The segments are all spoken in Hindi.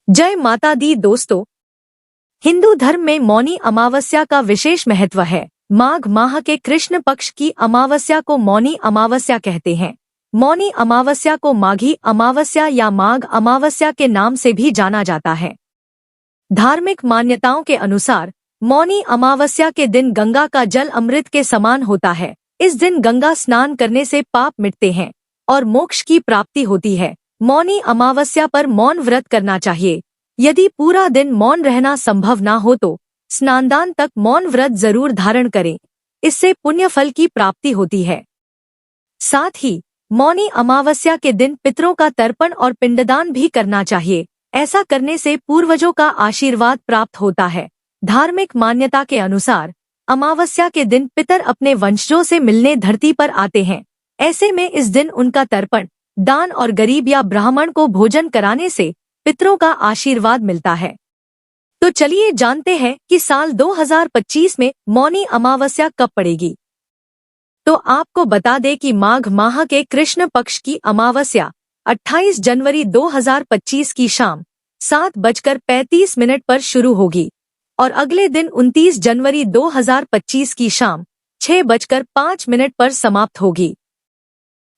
जय माता दी दोस्तों। हिंदू धर्म में मौनी अमावस्या का विशेष महत्व है। माघ माह के कृष्ण पक्ष की अमावस्या को मौनी अमावस्या कहते हैं। मौनी अमावस्या को माघी अमावस्या या माघ अमावस्या के नाम से भी जाना जाता है। धार्मिक मान्यताओं के अनुसार मौनी अमावस्या के दिन गंगा का जल अमृत के समान होता है। इस दिन गंगा स्नान करने से पाप मिटते हैं और मोक्ष की प्राप्ति होती है। मौनी अमावस्या पर मौन व्रत करना चाहिए। यदि पूरा दिन मौन रहना संभव ना हो तो स्नानदान तक मौन व्रत जरूर धारण करें। इससे पुण्य फल की प्राप्ति होती है। साथ ही मौनी अमावस्या के दिन पितरों का तर्पण और पिंडदान भी करना चाहिए। ऐसा करने से पूर्वजों का आशीर्वाद प्राप्त होता है। धार्मिक मान्यता के अनुसार अमावस्या के दिन पितर अपने वंशजों से मिलने धरती पर आते हैं। ऐसे में इस दिन उनका तर्पण, दान और गरीब या ब्राह्मण को भोजन कराने से पितरों का आशीर्वाद मिलता है। तो चलिए जानते हैं कि साल 2025 में मौनी अमावस्या कब पड़ेगी। तो आपको बता दें कि माघ माह के कृष्ण पक्ष की अमावस्या 28 जनवरी 2025 की शाम 7:35 पर शुरू होगी और अगले दिन 29 जनवरी 2025 की शाम 6:05 पर समाप्त होगी।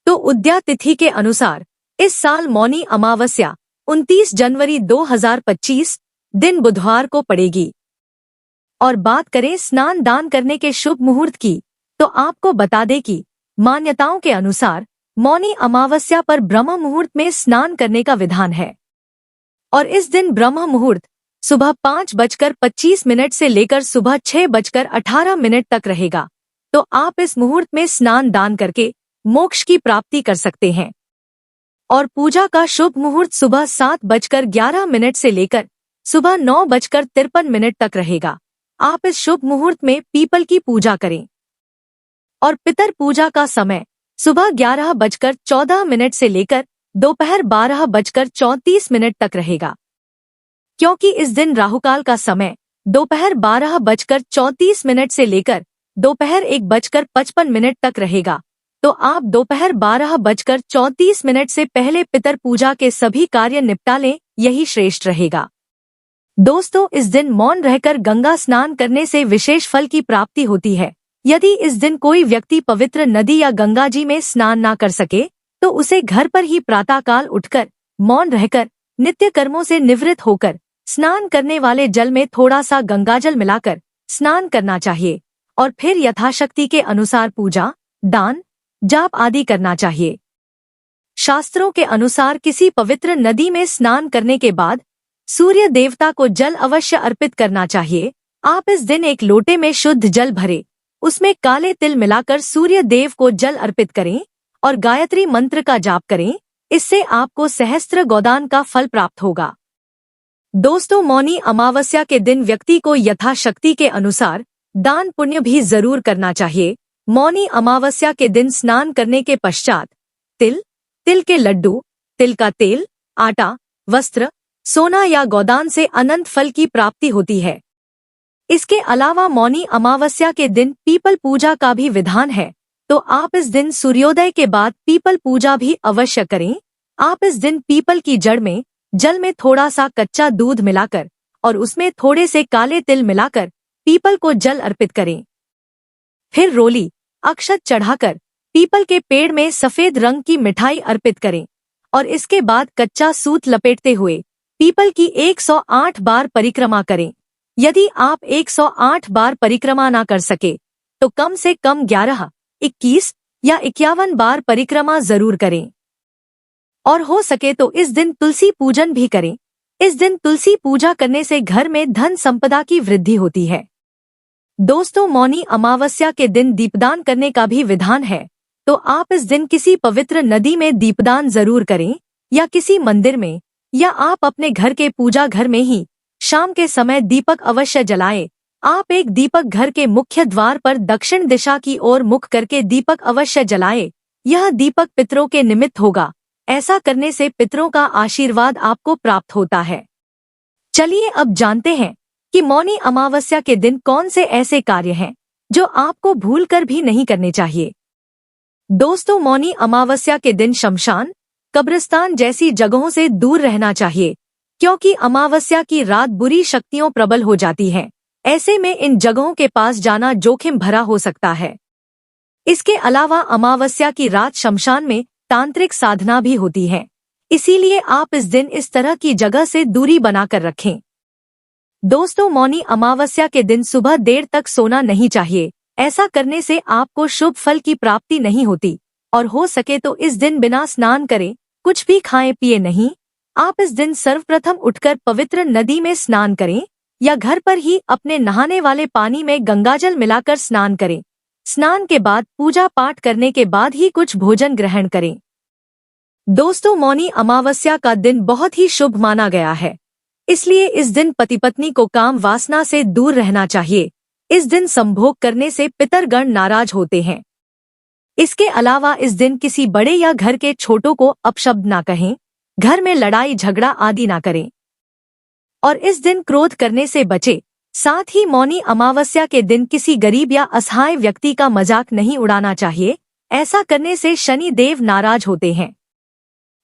तो उदया तिथि के अनुसार इस साल मौनी अमावस्या 29 जनवरी 2025 दिन बुधवार को पड़ेगी। और बात करें स्नान दान करने के शुभ मुहूर्त की, तो आपको बता दें कि मान्यताओं के अनुसार मौनी अमावस्या पर ब्रह्म मुहूर्त में स्नान करने का विधान है। और इस दिन ब्रह्म मुहूर्त सुबह 5:25 से लेकर सुबह 6:18 तक रहेगा। तो आप इस मुहूर्त में स्नान दान करके मोक्ष की प्राप्ति कर सकते हैं। और पूजा का शुभ मुहूर्त सुबह 7:11 से लेकर सुबह 9:53 तक रहेगा। आप इस शुभ मुहूर्त में पीपल की पूजा करें। और पितर पूजा का समय सुबह 11:14 से लेकर दोपहर 12:34 तक रहेगा। क्योंकि इस दिन राहुकाल का समय दोपहर 12:34 से लेकर दोपहर 1:55 तक रहेगा। तो आप दोपहर 12:34 से पहले पितर पूजा के सभी कार्य निपटा लें, यही श्रेष्ठ रहेगा। दोस्तों, इस दिन मौन रहकर गंगा स्नान करने से विशेष फल की प्राप्ति होती है। यदि इस दिन कोई व्यक्ति पवित्र नदी या गंगा जी में स्नान ना कर सके तो उसे घर पर ही प्रातःकाल उठकर मौन रहकर नित्य कर्मों से निवृत्त होकर स्नान करने वाले जल में थोड़ा सा गंगाजल मिलाकर स्नान करना चाहिए और फिर यथाशक्ति के अनुसार पूजा, दान, जाप आदि करना चाहिए। शास्त्रों के अनुसार किसी पवित्र नदी में स्नान करने के बाद सूर्य देवता को जल अवश्य अर्पित करना चाहिए। आप इस दिन एक लोटे में शुद्ध जल भरे, उसमें काले तिल मिलाकर सूर्य देव को जल अर्पित करें और गायत्री मंत्र का जाप करें। इससे आपको सहस्त्र गोदान का फल प्राप्त होगा। दोस्तों, मौनी अमावस्या के दिन व्यक्ति को यथाशक्ति के अनुसार दान पुण्य भी जरूर करना चाहिए। मौनी अमावस्या के दिन स्नान करने के पश्चात तिल के लड्डू, तिल का तेल, आटा, वस्त्र, सोना या गोदान से अनंत फल की प्राप्ति होती है। इसके अलावा मौनी अमावस्या के दिन पीपल पूजा का भी विधान है। तो आप इस दिन सूर्योदय के बाद पीपल पूजा भी अवश्य करें। आप इस दिन पीपल की जड़ में जल में थोड़ा सा कच्चा दूध मिलाकर और उसमें थोड़े से काले तिल मिलाकर पीपल को जल अर्पित करें। फिर रोली, अक्षत चढ़ाकर पीपल के पेड़ में सफेद रंग की मिठाई अर्पित करें और इसके बाद कच्चा सूत लपेटते हुए पीपल की 108 बार परिक्रमा करें। यदि आप 108 बार परिक्रमा ना कर सके तो कम से कम 11, 21 या 51 बार परिक्रमा जरूर करें। और हो सके तो इस दिन तुलसी पूजन भी करें। इस दिन तुलसी पूजा करने से घर में धन संपदा की वृद्धि होती है। दोस्तों, मौनी अमावस्या के दिन दीपदान करने का भी विधान है। तो आप इस दिन किसी पवित्र नदी में दीपदान जरूर करें या किसी मंदिर में, या आप अपने घर के पूजा घर में ही शाम के समय दीपक अवश्य जलाएं। आप एक दीपक घर के मुख्य द्वार पर दक्षिण दिशा की ओर मुख करके दीपक अवश्य जलाएं। यह दीपक पितरों के निमित्त होगा। ऐसा करने से पितरों का आशीर्वाद आपको प्राप्त होता है। चलिए अब जानते हैं कि मौनी अमावस्या के दिन कौन से ऐसे कार्य हैं जो आपको भूलकर भी नहीं करने चाहिए। दोस्तों, मौनी अमावस्या के दिन शमशान, कब्रिस्तान जैसी जगहों से दूर रहना चाहिए। क्योंकि अमावस्या की रात बुरी शक्तियों प्रबल हो जाती हैं। ऐसे में इन जगहों के पास जाना जोखिम भरा हो सकता है। इसके अलावा अमावस्या की रात शमशान में तांत्रिक साधना भी होती है, इसीलिए आप इस दिन इस तरह की जगह से दूरी बनाकर रखें। दोस्तों, मौनी अमावस्या के दिन सुबह देर तक सोना नहीं चाहिए। ऐसा करने से आपको शुभ फल की प्राप्ति नहीं होती और हो सके तो इस दिन बिना स्नान करे कुछ भी खाएं पिए नहीं। आप इस दिन सर्वप्रथम उठकर पवित्र नदी में स्नान करें या घर पर ही अपने नहाने वाले पानी में गंगाजल मिलाकर स्नान करें। स्नान के बाद पूजा पाठ करने के बाद ही कुछ भोजन ग्रहण करें। दोस्तों, मौनी अमावस्या का दिन बहुत ही शुभ माना गया है, इसलिए इस दिन पति पत्नी को काम वासना से दूर रहना चाहिए। इस दिन संभोग करने से पितरगण नाराज होते हैं। इसके अलावा इस दिन किसी बड़े या घर के छोटों को अपशब्द ना कहें, घर में लड़ाई झगड़ा आदि ना करें और इस दिन क्रोध करने से बचे। साथ ही मौनी अमावस्या के दिन किसी गरीब या असहाय व्यक्ति का मजाक नहीं उड़ाना चाहिए। ऐसा करने से शनि देव नाराज होते हैं।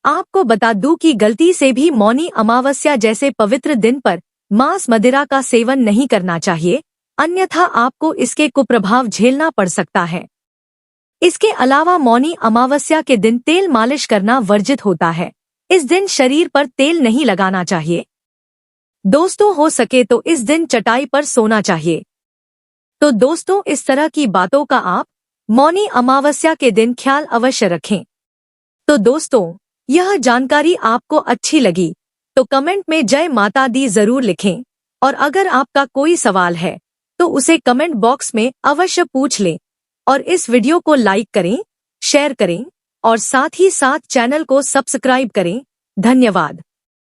आपको बता दूं कि गलती से भी मौनी अमावस्या जैसे पवित्र दिन पर मांस मदिरा का सेवन नहीं करना चाहिए, अन्यथा आपको इसके कुप्रभाव झेलना पड़ सकता है। इसके अलावा मौनी अमावस्या के दिन तेल मालिश करना वर्जित होता है। इस दिन शरीर पर तेल नहीं लगाना चाहिए। दोस्तों, हो सके तो इस दिन चटाई पर सोना चाहिए। तो दोस्तों, इस तरह की बातों का आप मौनी अमावस्या के दिन ख्याल अवश्य रखें। तो दोस्तों, यह जानकारी आपको अच्छी लगी तो कमेंट में जय माता दी जरूर लिखें और अगर आपका कोई सवाल है तो उसे कमेंट बॉक्स में अवश्य पूछ लें और इस वीडियो को लाइक करें, शेयर करें और साथ ही साथ चैनल को सब्सक्राइब करें। धन्यवाद।